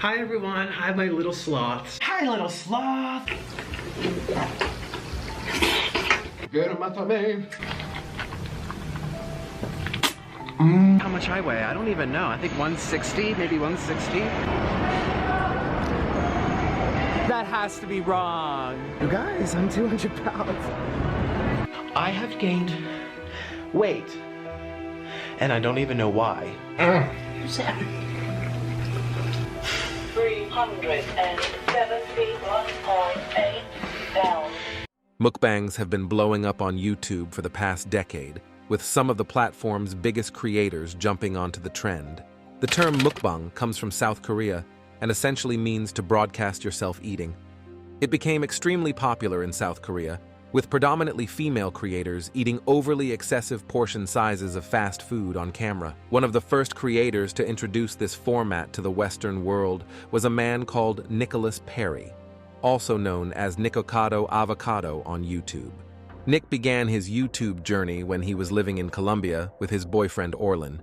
Hi everyone, hi my little sloths. Hi little sloth! How much I weigh? I don't even know. I think 160, maybe 160. That has to be wrong. You guys, I'm 200 pounds. I have gained weight, and I don't even know why. 371.8 down. Mukbangs have been blowing up on YouTube for the past decade, with some of the platform's biggest creators jumping onto the trend. The term mukbang comes from South Korea and essentially means to broadcast yourself eating. It became extremely popular in South Korea, with predominantly female creators eating overly excessive portion sizes of fast food on camera. One of the first creators to introduce this format to the Western world was a man called Nicholas Perry, also known as Nikocado Avocado on YouTube. Nick began his YouTube journey when he was living in Colombia with his boyfriend Orlin.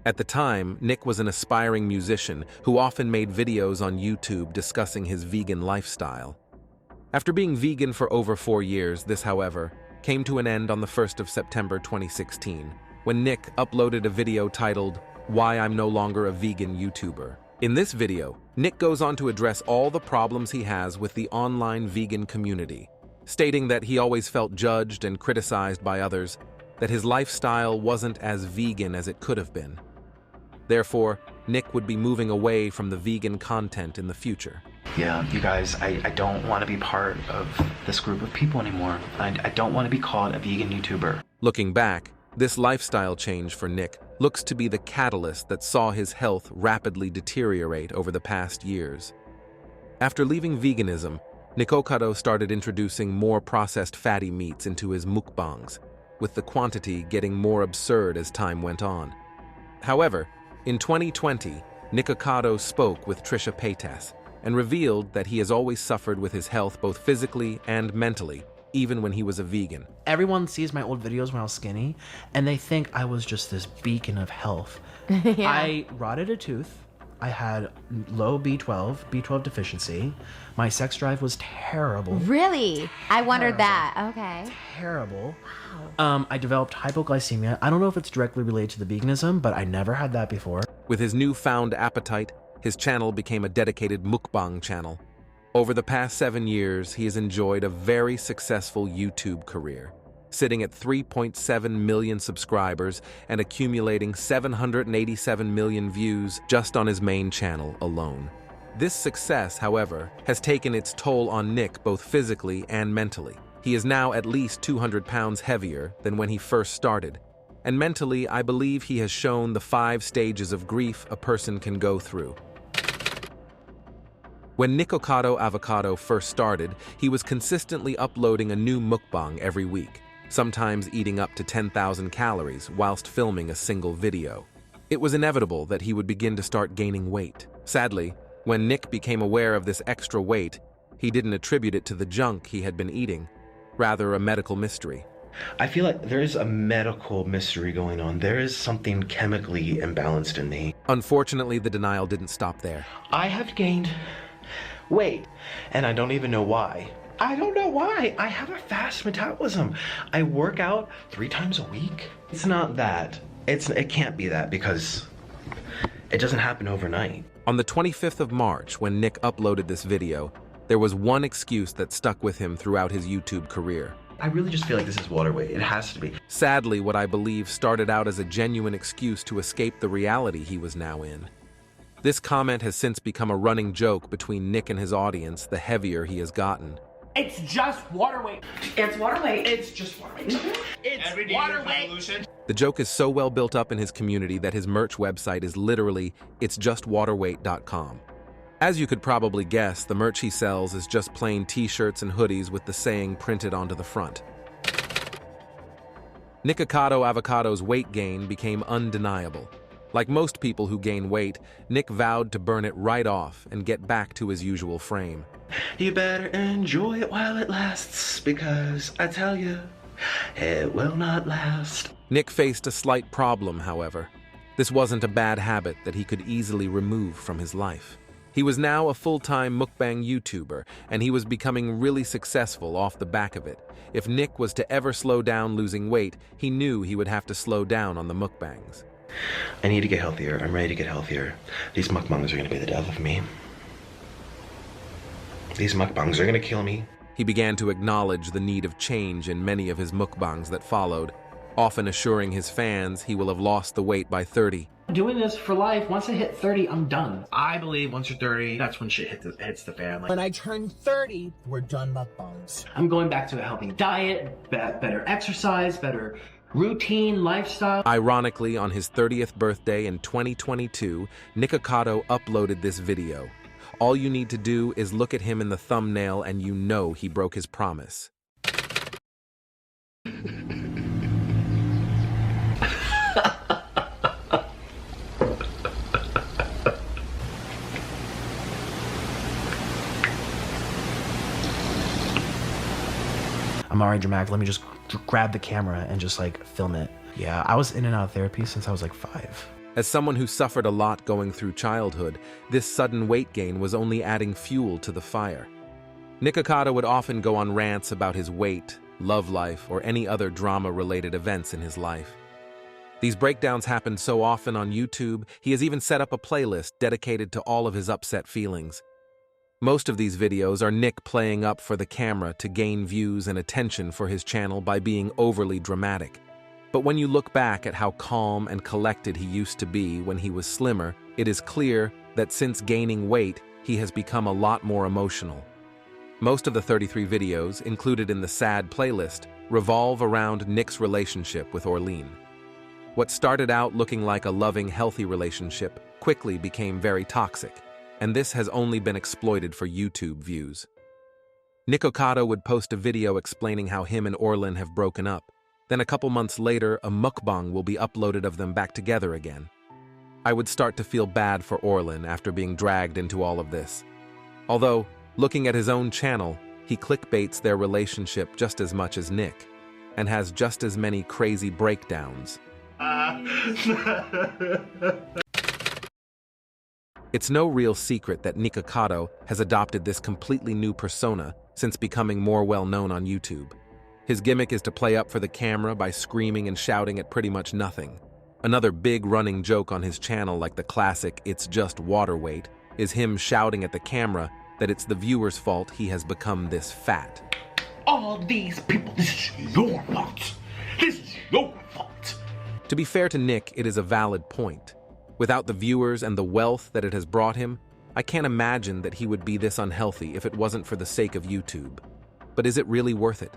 At the time, Nick was an aspiring musician who often made videos on YouTube discussing his vegan lifestyle. After being vegan for over 4 years, this, however, came to an end on the 1st of September 2016, when Nick uploaded a video titled, "Why I'm No Longer a Vegan YouTuber." In this video, Nick goes on to address all the problems he has with the online vegan community, stating that he always felt judged and criticized by others, that his lifestyle wasn't as vegan as it could have been. Therefore, Nick would be moving away from the vegan content in the future. Yeah, you guys, I don't want to be part of this group of people anymore. I don't want to be called a vegan YouTuber. Looking back, this lifestyle change for Nick looks to be the catalyst that saw his health rapidly deteriorate over the past years. After leaving veganism, Nikocado started introducing more processed fatty meats into his mukbangs, with the quantity getting more absurd as time went on. However, in 2020, Nikocado spoke with Trisha Paytas and revealed that he has always suffered with his health both physically and mentally, even when he was a vegan. Everyone sees my old videos when I was skinny, and they think I was just this beacon of health. Yeah. I rotted a tooth. I had low B12 deficiency. My sex drive was terrible. Really? I wondered that. Okay. Terrible. Wow. I developed hypoglycemia. I don't know if it's directly related to the veganism, but I never had that before. With his newfound appetite, his channel became a dedicated mukbang channel. Over the past 7 years, he has enjoyed a very successful YouTube career, sitting at 3.7 million subscribers and accumulating 787 million views just on his main channel alone. This success, however, has taken its toll on Nick both physically and mentally. He is now at least 200 pounds heavier than when he first started, and mentally, I believe he has shown the 5 stages of grief a person can go through. When Nikocado Avocado first started, he was consistently uploading a new mukbang every week, sometimes eating up to 10,000 calories whilst filming a single video. It was inevitable that he would begin to start gaining weight. Sadly, when Nick became aware of this extra weight, he didn't attribute it to the junk he had been eating, rather a medical mystery. I feel like there is a medical mystery going on. There is something chemically imbalanced in me. Unfortunately, the denial didn't stop there. I have gained weight, and I don't even know why. I don't know why. I have a fast metabolism. I work out 3 times a week. It's not that. It can't be that because it doesn't happen overnight. On the 25th of March, when Nick uploaded this video, there was one excuse that stuck with him throughout his YouTube career. I really just feel like this is water weight. It has to be. Sadly, what I believe started out as a genuine excuse to escape the reality he was now in. This comment has since become a running joke between Nick and his audience the heavier he has gotten. It's just water weight. It's water weight. It's just water weight. It's Every day water your weight. evolution. The joke is so well built up in his community that his merch website is literally itsjustwaterweight.com. As you could probably guess, the merch he sells is just plain t-shirts and hoodies with the saying printed onto the front. Nikocado Avocado's weight gain became undeniable. Like most people who gain weight, Nick vowed to burn it right off and get back to his usual frame. You better enjoy it while it lasts, because I tell you, it will not last. Nick faced a slight problem, however. This wasn't a bad habit that he could easily remove from his life. He was now a full-time mukbang YouTuber, and he was becoming really successful off the back of it. If Nick was to ever slow down losing weight, he knew he would have to slow down on the mukbangs. I need to get healthier. I'm ready to get healthier. These mukbangs are gonna be the death of me. These mukbangs are gonna kill me. He began to acknowledge the need of change in many of his mukbangs that followed, often assuring his fans he will have lost the weight by 30. I'm doing this for life. Once I hit 30, I'm done. I believe once you're 30, that's when shit hits the fan. Like, When I turn 30, we're done mukbangs. I'm going back to a healthy diet, better exercise, better routine, lifestyle. Ironically, on his 30th birthday in 2022, Nikocado uploaded this video. All you need to do is look at him in the thumbnail and you know he broke his promise. I'm already dramatic. Let me just grab the camera and just like film it. Yeah, I was in and out of therapy since I was like 5. As someone who suffered a lot going through childhood, this sudden weight gain was only adding fuel to the fire. Nikocado would often go on rants about his weight, love life, or any other drama-related events in his life. These breakdowns happened so often on YouTube, he has even set up a playlist dedicated to all of his upset feelings. Most of these videos are Nick playing up for the camera to gain views and attention for his channel by being overly dramatic. But when you look back at how calm and collected he used to be when he was slimmer, it is clear that since gaining weight, he has become a lot more emotional. Most of the 33 videos included in the sad playlist revolve around Nick's relationship with Orleen. What started out looking like a loving, healthy relationship quickly became very toxic, and this has only been exploited for YouTube views. Nikocado would post a video explaining how him and Orleen have broken up. Then a couple months later, a mukbang will be uploaded of them back together again. I would start to feel bad for Orleen after being dragged into all of this. Although, looking at his own channel, he clickbaits their relationship just as much as Nick, and has just as many crazy breakdowns. It's no real secret that Nikocado has adopted this completely new persona since becoming more well-known on YouTube. His gimmick is to play up for the camera by screaming and shouting at pretty much nothing. Another big running joke on his channel, like the classic "It's just water weight," is him shouting at the camera that it's the viewer's fault he has become this fat. All these people, this is your fault. This is your fault. To be fair to Nick, it is a valid point. Without the viewers and the wealth that it has brought him, I can't imagine that he would be this unhealthy if it wasn't for the sake of YouTube. But is it really worth it?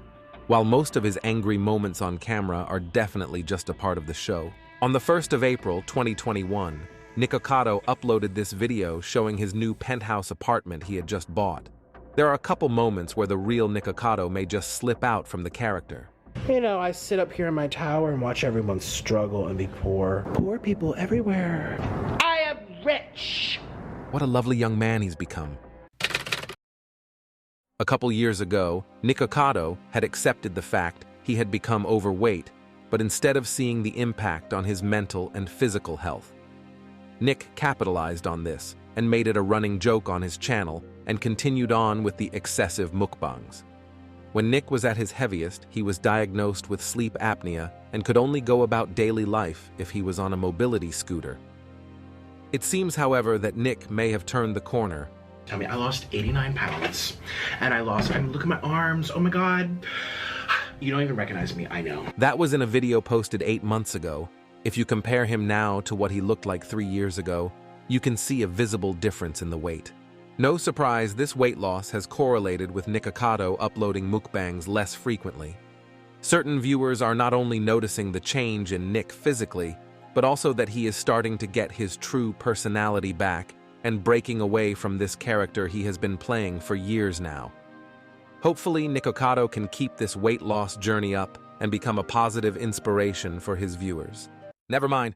While most of his angry moments on camera are definitely just a part of the show. On the 1st of April, 2021, Nikocado uploaded this video showing his new penthouse apartment he had just bought. There are a couple moments where the real Nikocado may just slip out from the character. You know, I sit up here in my tower and watch everyone struggle and be poor. Poor people everywhere. I am rich. What a lovely young man he's become. A couple years ago, Nikocado had accepted the fact he had become overweight, but instead of seeing the impact on his mental and physical health. Nick capitalized on this and made it a running joke on his channel and continued on with the excessive mukbangs. When Nick was at his heaviest, he was diagnosed with sleep apnea and could only go about daily life if he was on a mobility scooter. It seems, however, that Nick may have turned the corner. Tell me, I lost 89 pounds, and look at my arms, oh my God. You don't even recognize me, I know. That was in a video posted 8 months ago. If you compare him now to what he looked like 3 years ago, you can see a visible difference in the weight. No surprise, this weight loss has correlated with Nikocado uploading mukbangs less frequently. Certain viewers are not only noticing the change in Nick physically, but also that he is starting to get his true personality back and breaking away from this character he has been playing for years now. Hopefully, Nikocado can keep this weight loss journey up and become a positive inspiration for his viewers. Never mind.